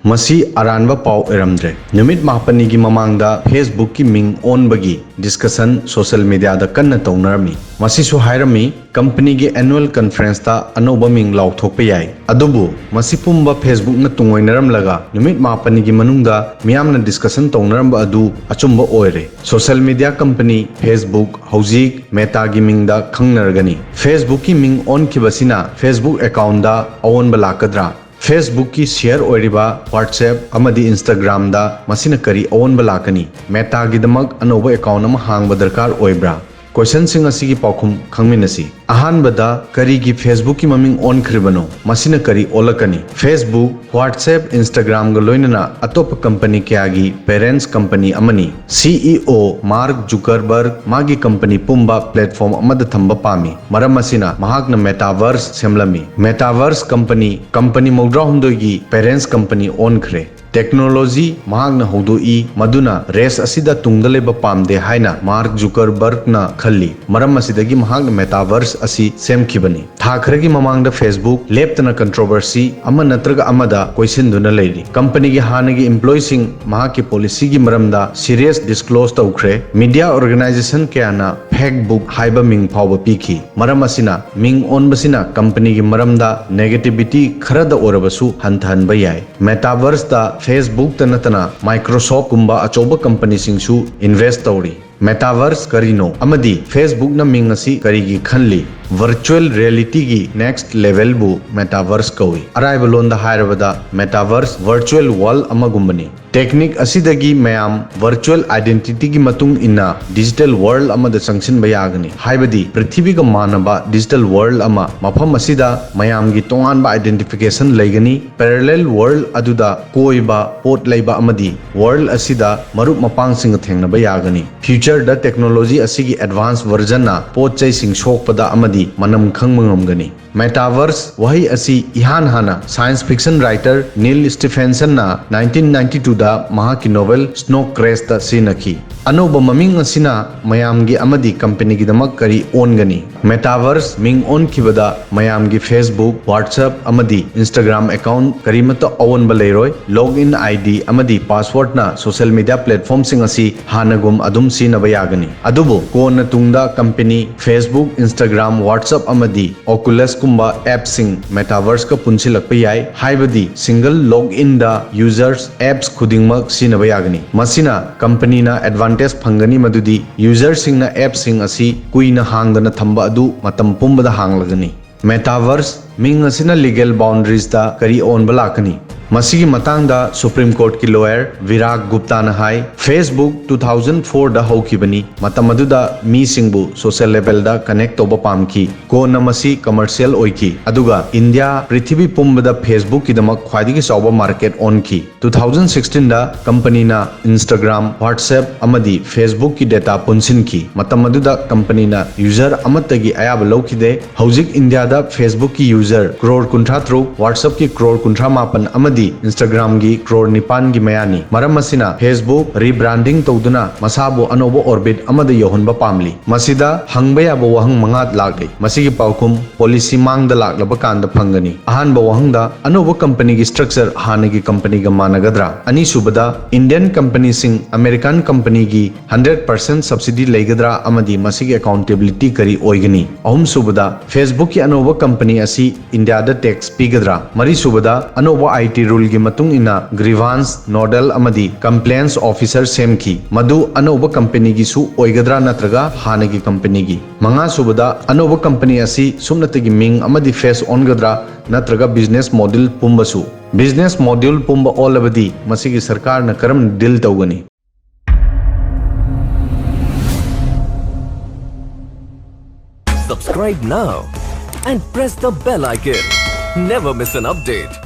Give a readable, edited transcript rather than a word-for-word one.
मसी अरानबा पाव एरमद्रे नुमित मापनी की ममांगदा फेसबुक की Ming ओनबगी discussion social media दा कन्ना तौनरमी मसी सु हायरमी कंपनी की एनुअल कॉन्फ्रेंस ता अनोबा मिंग लाउथोकपे याय अदुबु मसी पुंबा फेसबुक न तुंगोइनरम लगा नुमित मापनी की मनुंगदा मियामना डिस्कशन तौनरम अदु अचुंबा ओइरे सोशल मीडिया कंपनी फेसबुक हौजिक मेटा की मिंगदा खंगनरगनी फेसबुक की मिंग ओन किबसिना फेसबुक अकाउंट दा अवोनबा लाकद्रा फेसबुक की शेयर ओरिबा व्हाट्सएप अमदी इंस्टाग्राम दा मसिना करी अवोनबा लाकनी मेटा की दमक अनोबा अकाउंट अमा हांगबा दरकार ओइब्रा क्वेश्चन सिंग असी की पाखुम खंगमिनसी अहानबदा करी की फेसबुक की ममिंग ओन खरिबनो मसिना करी ओलकनी फेसबुक व्हाट्सएप इंस्टाग्राम ग लोइनना अतोप कंपनी क्यागी पेरेंट्स कंपनी अमनी सीईओ मार्क जुकरबर्ग मागी कंपनी पुंबा प्लेटफॉर्म अमद थंबा पामी मरम मसिना महाकना मेटावर्स सेमलमी मेटावर्स कंपनी मौद्रा हुंदोगी पेरेंट्स कंपनी ओन खरे टेक्नोलॉजी महागना होदोई मदुना रेस असिदा तुंगलेबा पामदे हाइना मार्क जुकरबर्ग ना खल्ली मरम असिदगी महागना मेटावर्स असी सेमखिबनी थाखरगी ममांगदा फेसबुक लेप्तना कंट्रोवर्सी अमा नत्रगा अमदा कोइसिनदुना लेरी कंपनी की हानगी एम्प्लॉयसिंग महाकी पॉलिसी की मरमदा सीरियस डिस्क्लोज तौखरे मीडिया ऑर्गेनाइजेशन क्याना फेक बुक हाइबा मिंग फावबा पीखी मरम असिना मिंग ओनबसिना कंपनी की मरमदा नेगेटिविटी खरदा ओरबसु हंथहनबा याय मेटावर्स दा फेसबुक तनतना माइक्रोसॉफ्ट कुंबा अचौबा कंपनी सिंगसु इन्वेस्ट तौरी मेटावर्स करीनो अमदी फेसबुक न मिंग असी करीगी खनली वर्चुअल रियलिटी की नेक्स्ट लेवल बु मेटावर्स कौई अराइब लोंदा हायरबदा मेटावर्स वर्चुअल वर्ल्ड अमगुंबनी टेक्निक असिदगी मयाम वर्चुअल आइडेंटिटी की मतुंग इन्ना डिजिटल वर्ल्ड अमद संगसिन बयागनी हाइबदी पृथ्वी का मानबा डिजिटल वर्ल्ड अमा मफम असिदा मयाम की तोंगानबा आइडेंटिफिकेशन लेगनी पैरेलल वर्ल्ड अदुदा कोइबा पोट लेबा अमदी वर्ल्ड असिदा मरुप मपांग सिंग थेंगनबा यागनी फ्यूचर द टेक्नोलॉजी असिगी एडवांस वर्जन ना पोट चै सिंग सोकपदा अमदी मनम खंगमंगमगनी मेटावर्स वही असी इहान हाना science fiction writer Neal Stephenson ना 1992 दा महा की नोवेल स्नो क्रैश दा सिनखी अनोबा ममिंग असिना मयाम गी अमदी कंपनी की दमक करी ओनगनी मेटावर्स मिंग ओन खिबदा मयाम गी फेसबुक व्हाट्सएप अमदी इंस्टाग्राम अकाउंट करीमत ओवन बलेरोय लॉग इन आईडी अमदी पासवर्ड ना सोशल मीडिया प्लेटफॉर्म सिंग असी हानगुम अदुम सिनबा यागनी अदुबो कोन तुंगदा कंपनी फेसबुक इंस्टाग्राम व्हाट्सएप अमदी ओकुलस कुंबा ऐप सिंग मेटावर्स का पुंसिलकप याय हाइबदी सिंगल लॉग इन दा यूजर्स एप्स खुदिंगमक सिनबा यागनी मसिना कंपनी ना एडवांटेज फंगनी मदुदी यूजर सिंग ना ऐप सिंग असी कुइना हांगदना थंबा अदु मतम पुंबदा हांगलगनी मेटावर्स मिंग असिना लीगल बाउंड्रीज दा करी ओन बलाकनी मसीगी मतंगदा सुप्रीम कोर्ट की लॉयर विराग गुप्ता न हाई फेसबुक 2004 दा होखिबनी मतम अदुदा मी सिंगबु सोशल लेवल दा कनेक्ट तोबा पामखी को नमसी कमर्शियल ओइकी अदुगा इंडिया पृथ्वी पुंबदा फेसबुक की दमक ख्वाइदिगी चौबा मार्केट ऑन की 2016 दा कंपनी ना इंस्टाग्राम व्हाट्सएप अमदी फेसबुक की डेटा पुनसिन की मतम अदुदा कंपनी ना यूजर अमतगी अयाब लौखिदे हौजिक इंडिया दा फेसबुक की यूजर करोड़ कुंठा त्रुक व्हाट्सएप की करोड़ कुंठा मापन इंस्टाग्राम की करोड़ निपान की मयानी मरम मसिना फेसबुक रीब्रांडिंग तौदुना मसाबो अनोबो ऑर्बिट अमद योहनबा पामली मसिदा हंगबा याबो वहंग मंगात लागले मसिगी पाउकुम पॉलिसी मांगदा लागलबा कांदा फंगनी अहानबा वहंगदा अनोबो कंपनी की स्ट्रक्चर हानगी कंपनी गा मानगद्रा अनीसुबदा इंडियन कंपनी सिंग अमेरिकन कंपनी की 100% सब्सिडी लेगद्रा अमदी मसिगी अकाउंटेबिलिटी करी ओइगनी अहुमसुबदा फेसबुक की अनोबो कंपनी असी इंडिया दा टैक्स पीगद्रा मरीसुबदा अनोबो आईटी रूल की मतुंग इना ग्रीवांस नोडल अमदी कंप्लेंट्स ऑफिसर सेमखी मधु अनोबा कंपनी की सु ओइगद्रा नत्रगा हानगी कंपनी की मंगा सुबदा अनोबा कंपनी असी सुमनतगी मिंग अमदी फेस ऑनगद्रा नत्रगा बिजनेस मॉडल पुंबसु बिजनेस मॉडल पुंब ओलबदी मसिगी सरकार न करम डील तौगनी Subscribe now and press the bell icon. Never miss an update.